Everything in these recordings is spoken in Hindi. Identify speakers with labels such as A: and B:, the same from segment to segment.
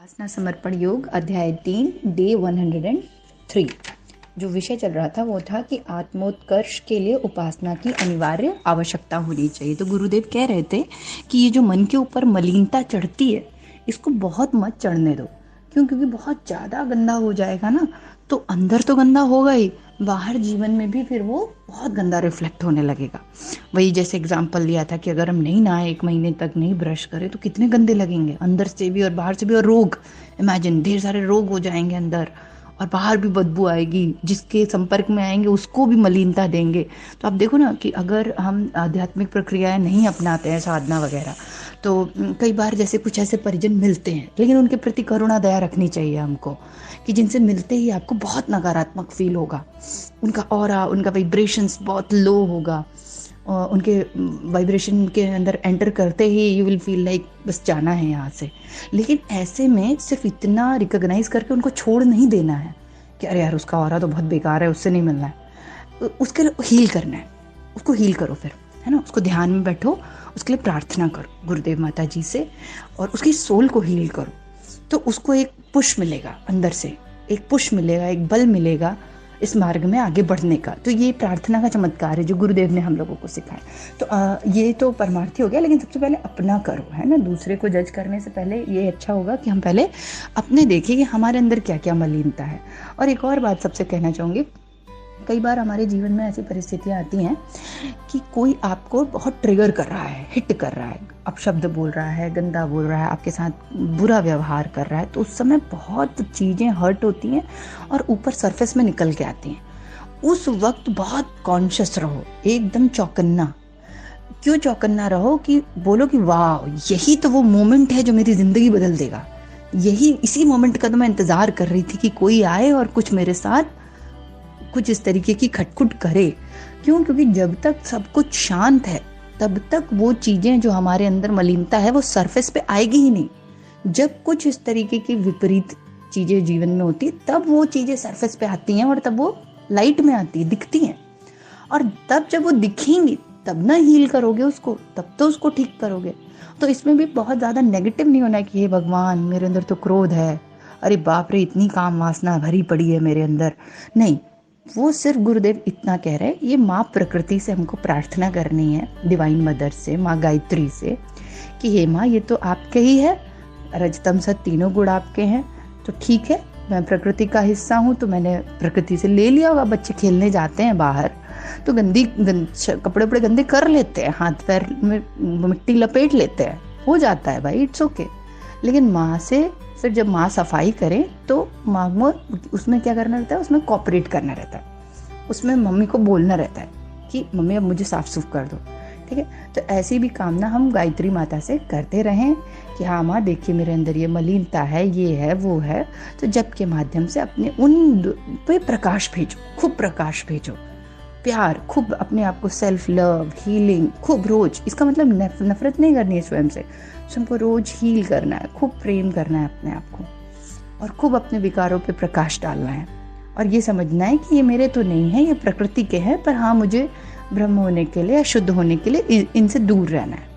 A: उपासना समर्पण योग अध्याय 3 डे 103। जो विषय चल रहा था वो था कि आत्मोत्कर्ष के लिए उपासना की अनिवार्य आवश्यकता होनी चाहिए। तो गुरुदेव कह रहे थे कि ये जो मन के ऊपर मलिनता चढ़ती है इसको बहुत मत चढ़ने दो, क्योंकि बहुत ज़्यादा गंदा हो जाएगा ना, तो अंदर तो गंदा होगा ही, बाहर जीवन में भी फिर वो बहुत गंदा रिफ्लेक्ट होने लगेगा। वही जैसे एग्जाम्पल लिया था कि अगर हम नहीं नहाए 1 महीने तक नहीं ब्रश करें तो कितने गंदे लगेंगे, अंदर से भी और बाहर से भी। और रोग, इमेजिन ढेर सारे रोग हो जाएंगे अंदर, और बाहर भी बदबू आएगी, जिसके संपर्क में आएंगे उसको भी मलिनता देंगे। तो आप देखो ना कि अगर हम आध्यात्मिक प्रक्रियाएं नहीं अपनाते हैं, साधना वगैरह, तो कई बार जैसे कुछ ऐसे परिजन मिलते हैं, लेकिन उनके प्रति करुणा दया रखनी चाहिए हमको, कि जिनसे मिलते ही आपको बहुत नकारात्मक फील होगा, उनका ऑरा, उनका वाइब्रेशंस बहुत लो होगा, उनके वाइब्रेशन के अंदर एंटर करते ही यू विल फील लाइक बस जाना है यहाँ से। लेकिन ऐसे में सिर्फ इतना रिकॉग्नाइज करके उनको छोड़ नहीं देना है कि अरे यार उसका ऑरा तो बहुत बेकार है, उससे नहीं मिलना है। उसके हील करना है, उसको हील करो फिर, है ना। उसको ध्यान में बैठो, उसके लिए प्रार्थना करो गुरुदेव माता जी से, और उसकी सोल को हील करो। तो उसको एक पुश मिलेगा अंदर से, एक पुश मिलेगा, एक बल मिलेगा इस मार्ग में आगे बढ़ने का। तो ये प्रार्थना का चमत्कार है जो गुरुदेव ने हम लोगों को सिखाया। तो ये तो परमार्थी हो गया, लेकिन सबसे पहले अपना करो, है ना। दूसरे को जज करने से पहले ये अच्छा होगा कि हम पहले अपने देखें कि हमारे अंदर क्या क्या मलिनता है। और एक और बात सबसे कहना चाहूँगी, कई बार हमारे जीवन में ऐसी परिस्थितियाँ आती हैं कि कोई आपको बहुत ट्रिगर कर रहा है, हिट कर रहा है, अपशब्द बोल रहा है, गंदा बोल रहा है, आपके साथ बुरा व्यवहार कर रहा है। तो उस समय बहुत चीज़ें हर्ट होती हैं और ऊपर सरफेस में निकल के आती हैं। उस वक्त बहुत कॉन्शियस रहो, एकदम चौकन्ना। क्यों चौकन्ना रहो? कि बोलो कि वाह, यही तो वो मोमेंट है जो मेरी ज़िंदगी बदल देगा। यही, इसी मोमेंट का तो मैं इंतज़ार कर रही थी कि कोई आए और कुछ मेरे साथ कुछ इस तरीके की खटखुट करे। क्यों? क्योंकि जब तक सब कुछ शांत है तब तक वो चीजें जो हमारे अंदर मलिनता है वो सरफेस पे आएगी ही नहीं। जब कुछ इस तरीके की विपरीत चीजें जीवन में होती तब वो चीजें सरफेस पे आती हैं, और तब वो लाइट में आती है, दिखती हैं। और तब जब वो दिखेंगी तब ना हील करोगे उसको, तब तो उसको ठीक करोगे। तो इसमें भी बहुत ज्यादा नेगेटिव नहीं होना कि हे भगवान मेरे अंदर तो क्रोध है, अरे बाप रे इतनी काम वासना भरी पड़ी है मेरे अंदर। नहीं, वो सिर्फ गुरुदेव इतना कह रहे हैं, ये माँ प्रकृति से हमको प्रार्थना करनी है, डिवाइन मदर से, माँ गायत्री से, कि हे माँ ये तो आपके ही है, रजतम सत तीनों गुण आपके हैं, तो ठीक है मैं प्रकृति का हिस्सा हूँ, तो मैंने प्रकृति से ले लिया होगा। बच्चे खेलने जाते हैं बाहर तो कपड़े उपड़े गंदे कर लेते हैं, हाथ पैर में मिट्टी लपेट लेते हैं, हो जाता है भाई, इट्स ओके। लेकिन माँ से फिर जब माँ सफाई करे तो माँ को उसमें क्या करना रहता है, उसमें कॉपरेट करना रहता है, उसमें मम्मी को बोलना रहता है कि मम्मी अब मुझे साफ सुफ कर दो, ठीक है। तो ऐसी भी कामना हम गायत्री माता से करते रहें कि हाँ माँ देखिए मेरे अंदर ये मलिनता है, ये है वो है। तो जप के माध्यम से अपने उन पे प्रकाश भेजो, खूब प्रकाश भेजो, प्यार, खूब अपने आप को सेल्फ लव, हीलिंग खूब रोज। इसका मतलब नफरत नहीं करनी है स्वयं से, स्वयं को रोज हील करना है, खूब प्रेम करना है अपने आप को, और खूब अपने विकारों पे प्रकाश डालना है। और ये समझना है कि ये मेरे तो नहीं है, ये प्रकृति के हैं, पर हाँ मुझे ब्रह्म होने के लिए, शुद्ध होने के लिए इनसे दूर रहना है।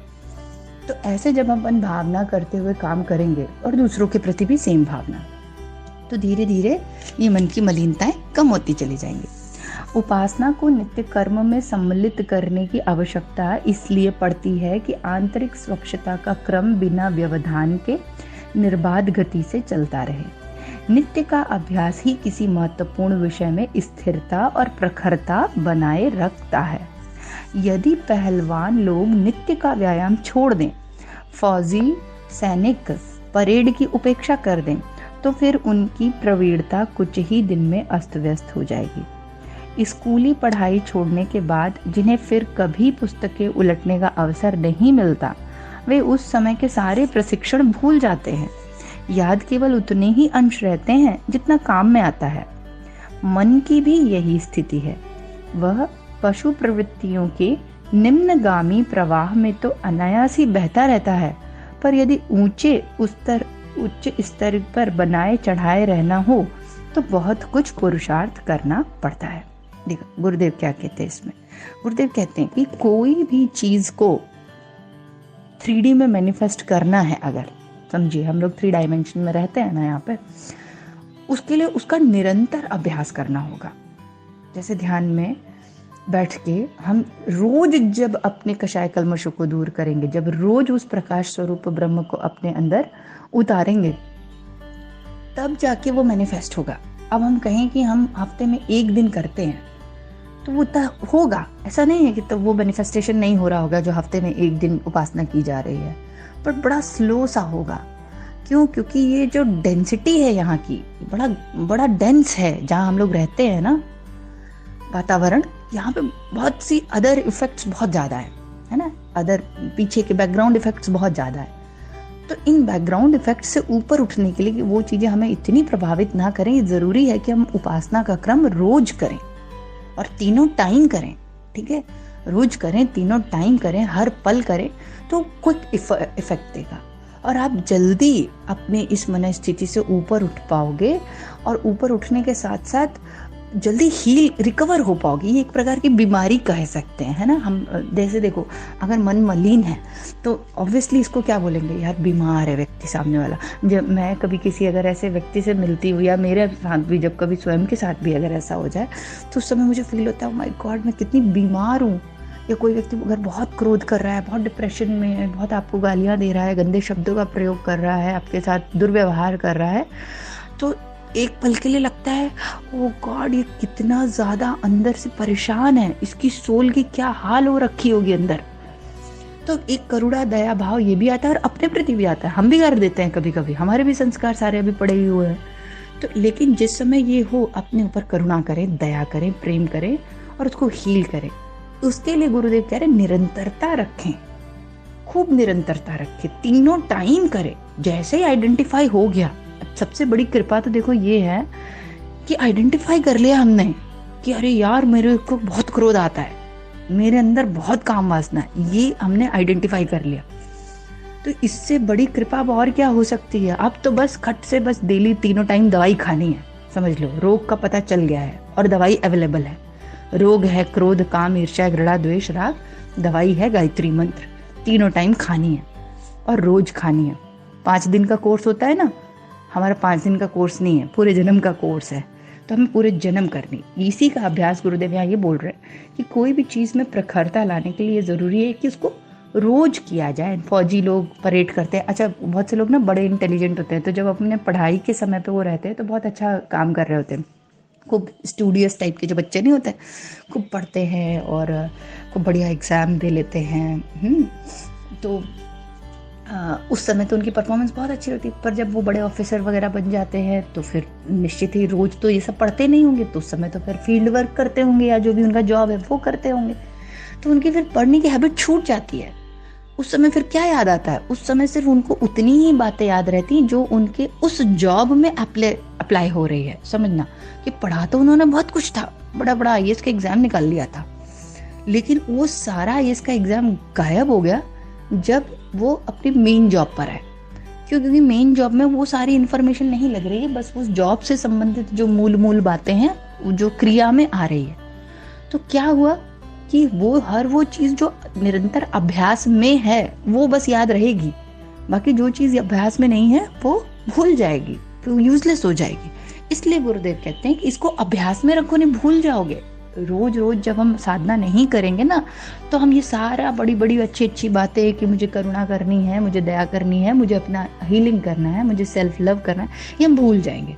A: तो ऐसे जब अपन भावना करते हुए काम करेंगे, और दूसरों के प्रति भी सेम भावना, तो धीरे धीरे ये मन की मलिनताएं कम होती चली जाएंगी। उपासना को नित्य कर्म में सम्मिलित करने की आवश्यकता इसलिए पड़ती है कि आंतरिक स्वच्छता का क्रम बिना व्यवधान के निर्बाध गति से चलता रहे। नित्य का अभ्यास ही किसी महत्वपूर्ण विषय में स्थिरता और प्रखरता बनाए रखता है। यदि पहलवान लोग नित्य का व्यायाम छोड़ दें, फौजी सैनिक परेड की उपेक्षा कर दें, तो फिर उनकी प्रवीणता कुछ ही दिन में अस्त व्यस्त हो जाएगी। स्कूली पढ़ाई छोड़ने के बाद जिन्हें फिर कभी पुस्तकें उलटने का अवसर नहीं मिलता, वे उस समय के सारे प्रशिक्षण भूल जाते हैं। याद केवल उतने ही अंश रहते हैं जितना काम में आता है। मन की भी यही स्थिति है। वह पशु प्रवृत्तियों के निम्नगामी प्रवाह में तो अनायास ही बहता रहता है, पर यदि उच्च स्तर पर बनाए चढ़ाए रहना हो तो बहुत कुछ पुरुषार्थ करना पड़ता है। देखो गुरुदेव क्या कहते हैं इसमें। गुरुदेव कहते हैं कि कोई भी चीज को 3D में मैनिफेस्ट करना है अगर, समझिए हम लोग 3 डायमेंशन में रहते हैं ना यहाँ पे, उसके लिए उसका निरंतर अभ्यास करना होगा। जैसे ध्यान में बैठ के हम रोज जब अपने कषाय कल्मशों को दूर करेंगे, जब रोज उस प्रकाश स्वरूप ब्रह्म को अपने अंदर उतारेंगे, तब जाके वो मैनिफेस्ट होगा। अब हम कहें कि हम हफ्ते में 1 दिन करते हैं तो वो होगा, ऐसा नहीं है कि तब वो मैनिफेस्टेशन नहीं हो रहा होगा जो हफ्ते में 1 दिन उपासना की जा रही है, पर बड़ा स्लो सा होगा। क्यों? क्योंकि ये जो डेंसिटी है यहाँ की बड़ा बड़ा डेंस है, जहाँ हम लोग रहते हैं ना, वातावरण, यहाँ पे बहुत सी अदर इफेक्ट्स बहुत ज़्यादा है ना, अदर पीछे के बैकग्राउंड इफेक्ट्स बहुत ज़्यादा है। तो इन बैकग्राउंड इफेक्ट्स से ऊपर उठने के लिए कि वो चीज़ें हमें इतनी प्रभावित ना करें, ये ज़रूरी है कि हम उपासना का क्रम रोज करें और तीनों टाइम करें। ठीक है, रोज करें, तीनों टाइम करें, हर पल करें, तो क्विक इफेक्ट देगा और आप जल्दी अपने इस मन स्थिति से ऊपर उठ पाओगे और ऊपर उठने के साथ साथ जल्दी रिकवर हो पाओगी। ये एक प्रकार की बीमारी कह सकते हैं, है ना। हम जैसे देखो, अगर मन मलिन है तो ऑब्वियसली इसको क्या बोलेंगे, यार बीमार है व्यक्ति सामने वाला। जब मैं कभी किसी अगर ऐसे व्यक्ति से मिलती हूँ, या मेरे साथ भी जब कभी स्वयं के साथ भी अगर ऐसा हो जाए, तो उस समय मुझे फील होता है माय गॉड मैं कितनी बीमार हूँ। या कोई व्यक्ति अगर बहुत क्रोध कर रहा है, बहुत डिप्रेशन में है, बहुत आपको गालियाँ दे रहा है, गंदे शब्दों का प्रयोग कर रहा है, आपके साथ दुर्व्यवहार कर रहा है, तो एक पल के लिए लगता है ओ गॉड ये कितना ज़्यादा अंदर से परेशान है, इसकी सोल की क्या हाल हो रखी होगी अंदर। तो एक करुणा दया भाव ये भी आता है और अपने प्रति भी आता है। हम भी कर देते हैं कभी कभी, हमारे भी संस्कार सारे अभी पड़े हुए हैं। तो लेकिन जिस समय ये हो, अपने ऊपर करुणा करें, दया करें, प्रेम करें और उसको हील करें। उसके लिए गुरुदेव कह रहे निरंतरता रखें, खूब निरंतरता रखें, तीनों टाइम करें। जैसे ही आइडेंटिफाई हो गया, सबसे बड़ी कृपा तो देखो ये है कि आइडेंटिफाई कर लिया हमने कि अरे यार मेरे को बहुत क्रोध आता है, मेरे अंदर बहुत काम वासना है, ये हमने आइडेंटिफाई कर लिया। तो इससे बड़ी कृपा अब और क्या हो सकती है। अब तो बस खट से बस डेली तीनों टाइम दवाई खानी है, समझ लो। रोग का पता चल गया है और दवाई अवेलेबल है। रोग है क्रोध, काम, ईर्ष्या, घृणा, द्वेष, राग, दवाई है गायत्री मंत्र, तीनों टाइम खानी है और रोज खानी है। 5 दिन का कोर्स होता है ना, हमारा 5 दिन का कोर्स नहीं है, पूरे जन्म का कोर्स है। तो हमें पूरे जन्म करनी, इसी का अभ्यास गुरुदेव यहाँ ये बोल रहे हैं कि कोई भी चीज़ में प्रखरता लाने के लिए ज़रूरी है कि उसको रोज किया जाए। फौजी लोग परेड करते हैं, अच्छा बहुत से लोग ना बड़े इंटेलिजेंट होते हैं, तो जब अपने पढ़ाई के समय पे वो रहते हैं तो बहुत अच्छा काम कर रहे होते हैं। खूब स्टूडियस टाइप के जो बच्चे नहीं होते, खूब पढ़ते हैं और खूब बढ़िया एग्ज़ाम दे लेते हैं। तो उस समय तो उनकी परफॉर्मेंस बहुत अच्छी होती है, पर जब वो बड़े ऑफिसर वगैरह बन जाते हैं तो फिर निश्चित ही रोज तो ये सब पढ़ते नहीं होंगे, तो उस समय तो फिर फील्ड वर्क करते होंगे या जो भी उनका जॉब है वो करते होंगे। तो उनकी फिर पढ़ने की हैबिट छूट जाती है। उस समय फिर क्या याद आता है, उस समय सिर्फ उनको उतनी ही बातें याद रहती हैं जो उनके उस जॉब में अप्लाई हो रही है। समझना कि पढ़ा तो उन्होंने बहुत कुछ था, बड़ा बड़ा IAS का एग्जाम निकाल लिया था, लेकिन वो सारा IAS का एग्जाम गायब हो गया जब वो अपनी मेन जॉब पर है। क्योंकि मेन जॉब में वो सारी इन्फॉर्मेशन नहीं लग रही है, बस उस जॉब से संबंधित जो मूल बातें हैं जो क्रिया में आ रही है। तो क्या हुआ कि वो चीज़ जो निरंतर अभ्यास में है वो बस याद रहेगी, बाकी जो चीज़ अभ्यास में नहीं है वो भूल जाएगी, तो यूजलेस हो जाएगी। इसलिए गुरुदेव कहते हैं कि इसको अभ्यास में रखो, नहीं भूल जाओगे। रोज रोज जब हम साधना नहीं करेंगे ना, तो हम ये सारा बड़ी बड़ी अच्छी बातें कि मुझे करुणा करनी है, मुझे दया करनी है, मुझे अपना हीलिंग करना है, मुझे सेल्फ लव करना है, ये हम भूल जाएंगे।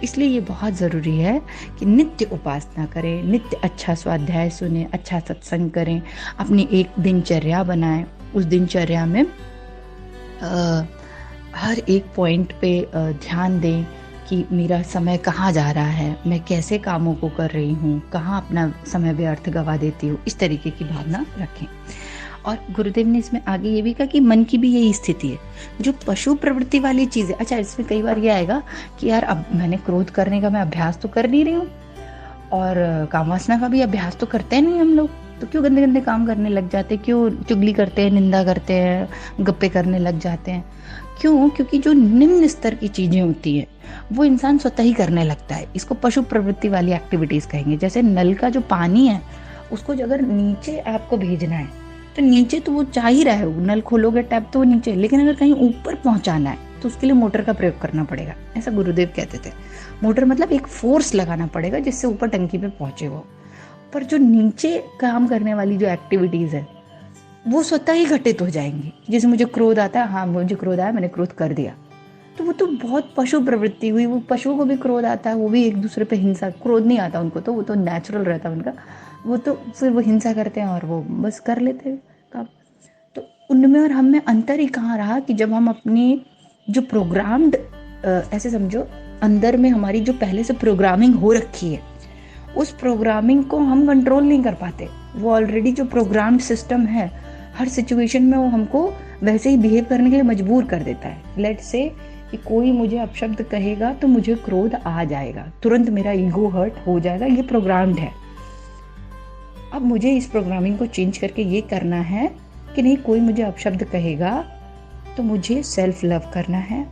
A: इसलिए ये बहुत ज़रूरी है कि नित्य उपासना करें, नित्य अच्छा स्वाध्याय सुने, अच्छा सत्संग करें, अपनी एक दिनचर्या बनाएं। उस दिनचर्या में हर एक पॉइंट पे ध्यान दें कि मेरा समय कहाँ जा रहा है, मैं कैसे कामों को कर रही हूँ, कहाँ अपना समय व्यर्थ गवा देती हूँ, इस तरीके की भावना रखें। और गुरुदेव ने इसमें आगे ये भी कहा कि मन की भी यही स्थिति है, जो पशु प्रवृत्ति वाली चीज़ है। अच्छा, इसमें कई बार ये आएगा कि यार अब मैंने क्रोध करने का मैं अभ्यास तो कर नहीं रही हूँ और कामवासना का भी अभ्यास तो करते नहीं हम लोग, तो क्यों गंदे गंदे काम करने लग जाते हैं, क्यों चुगली करते हैं, निंदा करते हैं, गप्पे करने लग जाते हैं। क्यों? क्योंकि जो निम्न स्तर की चीज़ें होती हैं वो इंसान स्वतः ही करने लगता है। इसको पशु प्रवृत्ति वाली एक्टिविटीज़ कहेंगे। जैसे नल का जो पानी है उसको अगर नीचे आपको भेजना है तो नीचे तो वो चाह ही रहा है, नल खोलोगे टैप तो वो नीचे, लेकिन अगर कहीं ऊपर पहुंचाना है तो उसके लिए मोटर का प्रयोग करना पड़ेगा, ऐसा गुरुदेव कहते थे। मोटर मतलब एक फोर्स लगाना पड़ेगा जिससे ऊपर टंकी पे पहुंचे वो। पर जो नीचे काम करने वाली जो एक्टिविटीज है वो स्वतः ही घटित हो जाएंगी। जैसे मुझे क्रोध आता है, हाँ मुझे क्रोध आया, मैंने क्रोध कर दिया, तो वो तो बहुत पशु प्रवृत्ति हुई। वो पशुओं को भी क्रोध आता है, वो भी एक दूसरे पे हिंसा, क्रोध नहीं आता उनको, तो वो तो नेचुरल रहता है उनका, वो तो फिर वो हिंसा करते हैं और वो बस कर लेते हैं काम। तो उनमें और हम में अंतर ही कहाँ रहा कि जब हम अपनी जो प्रोग्राम्ड, ऐसे समझो अंदर में हमारी जो पहले से प्रोग्रामिंग हो रखी है, उस प्रोग्रामिंग को हम कंट्रोल नहीं कर पाते। वो ऑलरेडी जो प्रोग्राम्ड सिस्टम है, हर सिचुएशन में वो हमको वैसे ही बिहेव करने के लिए मजबूर कर देता है। लेट से कि कोई मुझे अपशब्द कहेगा तो मुझे क्रोध आ जाएगा, तुरंत मेरा ईगो हर्ट हो जाएगा, ये प्रोग्राम्ड है। अब मुझे इस प्रोग्रामिंग को चेंज करके ये करना है कि नहीं, कोई मुझे अपशब्द कहेगा तो मुझे सेल्फ लव करना है,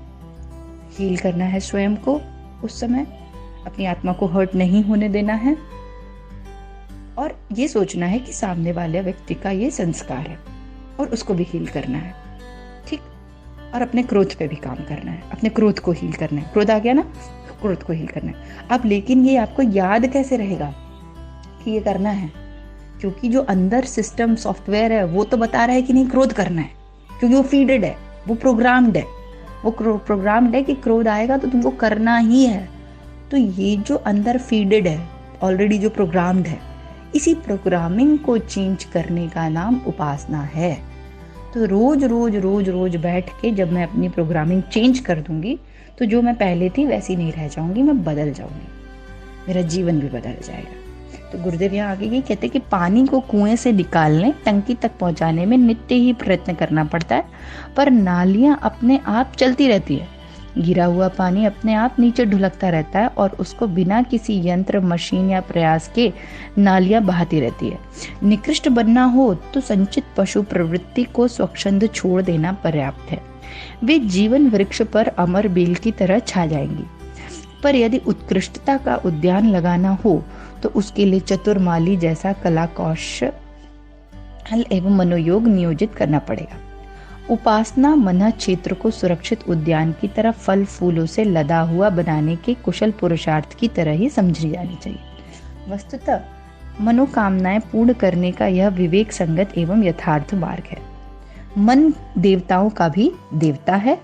A: हील करना है स्वयं को, उस समय अपनी आत्मा को हर्ट नहीं होने देना है, और ये सोचना है कि सामने वाले व्यक्ति का ये संस्कार है और उसको भी हील करना है, ठीक। और अपने क्रोध पे भी काम करना है, अपने क्रोध को हील करना है। क्रोध आ गया ना, क्रोध को हील करना है। अब लेकिन ये आपको याद कैसे रहेगा कि ये करना है, क्योंकि जो अंदर सिस्टम सॉफ्टवेयर है वो तो बता रहा है कि नहीं क्रोध करना है, क्योंकि वो फीडेड है, वो प्रोग्राम्ड है, वो प्रोग्राम्ड है कि क्रोध आएगा तो तुमको करना ही है। तो ये जो अंदर फीडेड है ऑलरेडी, जो प्रोग्राम्ड है, इसी प्रोग्रामिंग को चेंज करने का नाम उपासना है। तो रोज रोज रोज रोज बैठ के जब मैं अपनी प्रोग्रामिंग चेंज कर दूंगी तो जो मैं पहले थी वैसी नहीं रह जाऊंगी, मैं बदल जाऊंगी, मेरा जीवन भी बदल जाएगा। तो गुरुदेव यहाँ आगे ये कहते हैं कि पानी को कुएं से निकालने, टंकी तक पहुंचाने में नित्य ही प्रयत्न करना पड़ता है, पर नालियां अपने आप चलती रहती है। गिरा हुआ पानी अपने आप नीचे ढुलकता रहता है और उसको बिना किसी यंत्र, मशीन या प्रयास के नालियां बहाती रहती है। निकृष्ट बनना हो तो संचित पशु प्रवृत्ति को स्वच्छंद छोड़ देना पर्याप्त है। वे जीवन वृक्ष पर अमर बेल की तरह छा जाएंगी। पर यदि उत्कृष्टता का उद्यान लगाना हो तो उसके लिए चतुर माली जैसा कला कौशल एवं मनोयोग नियोजित करना पड़ेगा। उपासना मना क्षेत्र को सुरक्षित उद्यान की तरह फल फूलों से लदा हुआ बनाने के कुशल पुरुषार्थ की तरह ही समझी जानी चाहिए। वस्तुतः मनोकामनाएं पूर्ण करने का यह विवेक संगत एवं यथार्थ मार्ग है। मन देवताओं का भी देवता है।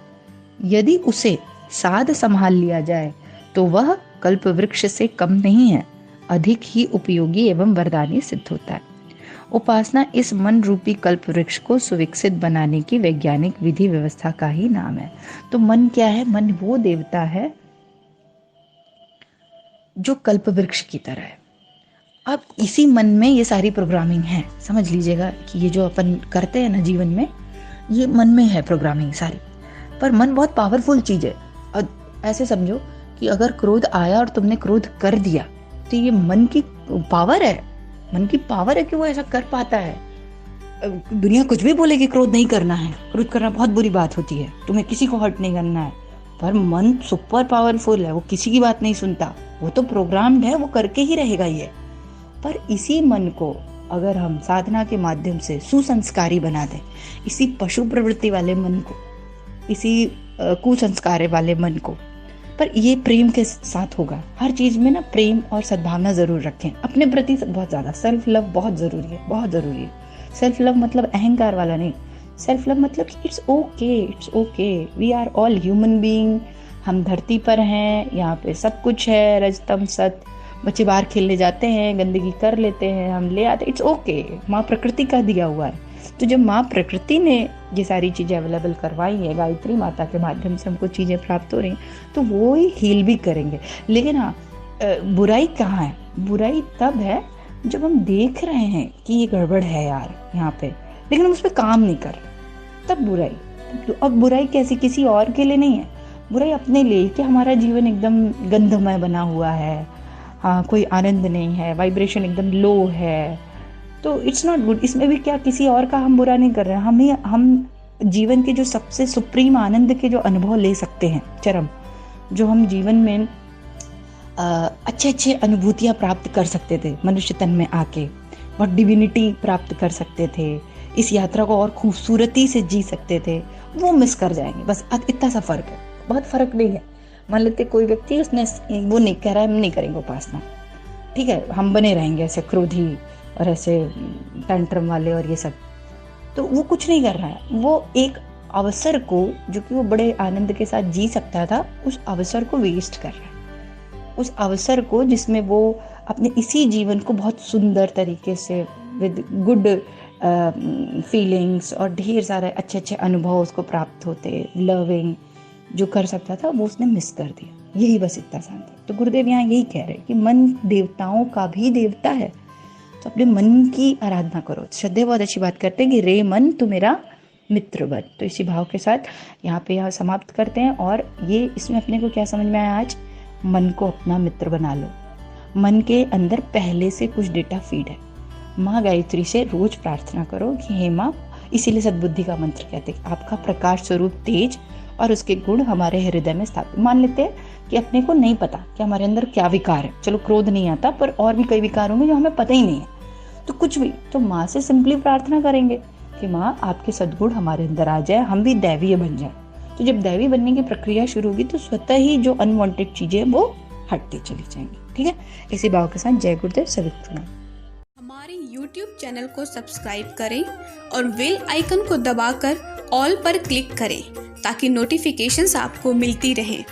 A: यदि उसे साध संभाल लिया जाए तो वह कल्प वृक्ष से कम नहीं है, अधिक ही उपयोगी एवं वरदानी सिद्ध होता है। उपासना इस मन रूपी कल्प वृक्ष को सुविकसित बनाने की वैज्ञानिक विधि व्यवस्था का ही नाम है। तो मन क्या है? मन वो देवता है जो कल्प वृक्ष की तरह है। अब इसी मन में ये सारी प्रोग्रामिंग है, समझ लीजिएगा कि ये जो अपन करते हैं ना जीवन में, ये मन में है प्रोग्रामिंग सारी। पर मन बहुत पावरफुल चीज है। और ऐसे समझो कि अगर क्रोध आया और तुमने क्रोध कर दिया तो ये मन की पावर है, मन की पावर है कि वो ऐसा कर पाता है। दुनिया कुछ भी बोले कि क्रोध नहीं करना है, क्रोध करना बहुत बुरी बात होती है, तुम्हें किसी को हर्ट नहीं करना है, पर मन सुपर पावरफुल है, वो किसी की बात नहीं सुनता, वो तो प्रोग्राम्ड है, वो करके ही रहेगा ये। पर इसी मन को अगर हम साधना के माध्यम से सुसंस्कारी बना दें, इसी पशु प्रवृत्ति वाले मन को, इसी कुसंस्कार वाले मन को, पर ये प्रेम के साथ होगा। हर चीज में ना प्रेम और सद्भावना जरूर रखें, अपने प्रति बहुत ज्यादा। सेल्फ लव बहुत जरूरी है, बहुत जरूरी है। सेल्फ लव मतलब अहंकार वाला नहीं, सेल्फ लव मतलब it's okay, we are all human being. हम धरती पर हैं, यहाँ पे सब कुछ है, रजतम सत। बच्चे बाहर खेलने जाते हैं, गंदगी कर लेते हैं, हम ले आते, इट्स ओके। माँ प्रकृति का दिया हुआ है। तो जब माँ प्रकृति ने ये सारी चीज़ें अवेलेबल करवाई है, गायत्री माता के माध्यम से हमको चीज़ें प्राप्त हो रही हैं, तो वो ही हील भी करेंगे। लेकिन हाँ, बुराई कहाँ है? बुराई तब है जब हम देख रहे हैं कि ये गड़बड़ है यार यहाँ पे, लेकिन हम उस पर काम नहीं कर रहे, तब बुराई। तो अब बुराई कैसी? किसी और के लिए नहीं है, बुराई अपने लिए कि हमारा जीवन एकदम गंधमय बना हुआ है, हाँ कोई आनंद नहीं है, वाइब्रेशन एकदम लो है, तो इट्स नॉट गुड। इसमें भी क्या, किसी और का हम बुरा नहीं कर रहे हैं, हम जीवन के जो सबसे सुप्रीम आनंद के जो अनुभव ले सकते हैं, चरम, जो हम जीवन में अच्छे अनुभूतियाँ प्राप्त कर सकते थे मनुष्य तन में आके, और डिविनिटी प्राप्त कर सकते थे, इस यात्रा को और खूबसूरती से जी सकते थे, वो मिस कर जाएंगे। बस इतना सा फर्क है, बहुत फर्क नहीं है। मान लेते कोई व्यक्ति उसने वो नहीं कह रहा है हम नहीं करेंगे उपासना, ठीक है, हम बने रहेंगे ऐसे क्रोधी और ऐसे टैंट्रम वाले और ये सब, तो वो कुछ नहीं कर रहा है। वो एक अवसर को जो कि वो बड़े आनंद के साथ जी सकता था, उस अवसर को वेस्ट कर रहा है। उस अवसर को जिसमें वो अपने इसी जीवन को बहुत सुंदर तरीके से विद गुड फीलिंग्स और ढेर सारे अच्छे अच्छे अनुभव उसको प्राप्त होते, लविंग जो कर सकता था, वो उसने मिस कर दिया। यही बस इतना शांत है। तो गुरुदेव यहाँ यही कह रहे हैं कि मन देवताओं का भी देवता है, तो अपने मन की आराधना करो। श्रद्धेय बहुत अच्छी बात करते हैं कि रे मन तू मेरा मित्र बन। तो इसी भाव के साथ यहाँ समाप्त करते हैं। और ये इसमें अपने को क्या समझ में आया आज, मन को अपना मित्र बना लो। मन के अंदर पहले से कुछ डेटा फीड है। माँ गायत्री से रोज प्रार्थना करो कि हे माँ, इसीलिए सद्बुद्धि का मंत्र कहते हैं, आपका प्रकाश स्वरूप तेज और उसके गुण हमारे हृदय में स्थापित। मान लेते हैं कि अपने को नहीं पता कि हमारे अंदर क्या विकार है, चलो क्रोध नहीं आता, पर और भी कई विकार होंगे जो हमें पता ही नहीं है, तो कुछ भी, तो माँ से सिंपली प्रार्थना करेंगे कि माँ आपके सद्गुण हमारे अंदर आ जाए, हम भी दैवीय बन जाए। तो जब दैवी बनने की प्रक्रिया शुरू होगी तो स्वतः ही जो अनवांटेड चीजें वो हटती चली जाएंगी। ठीक है, इसी भाव के साथ जय गुरुदेव, सभी प्रणाम।
B: हमारे YouTube चैनल को सब्सक्राइब करें और बेल आइकन को दबाकर ऑल पर क्लिक करें ताकि नोटिफिकेशंस आपको मिलती रहें।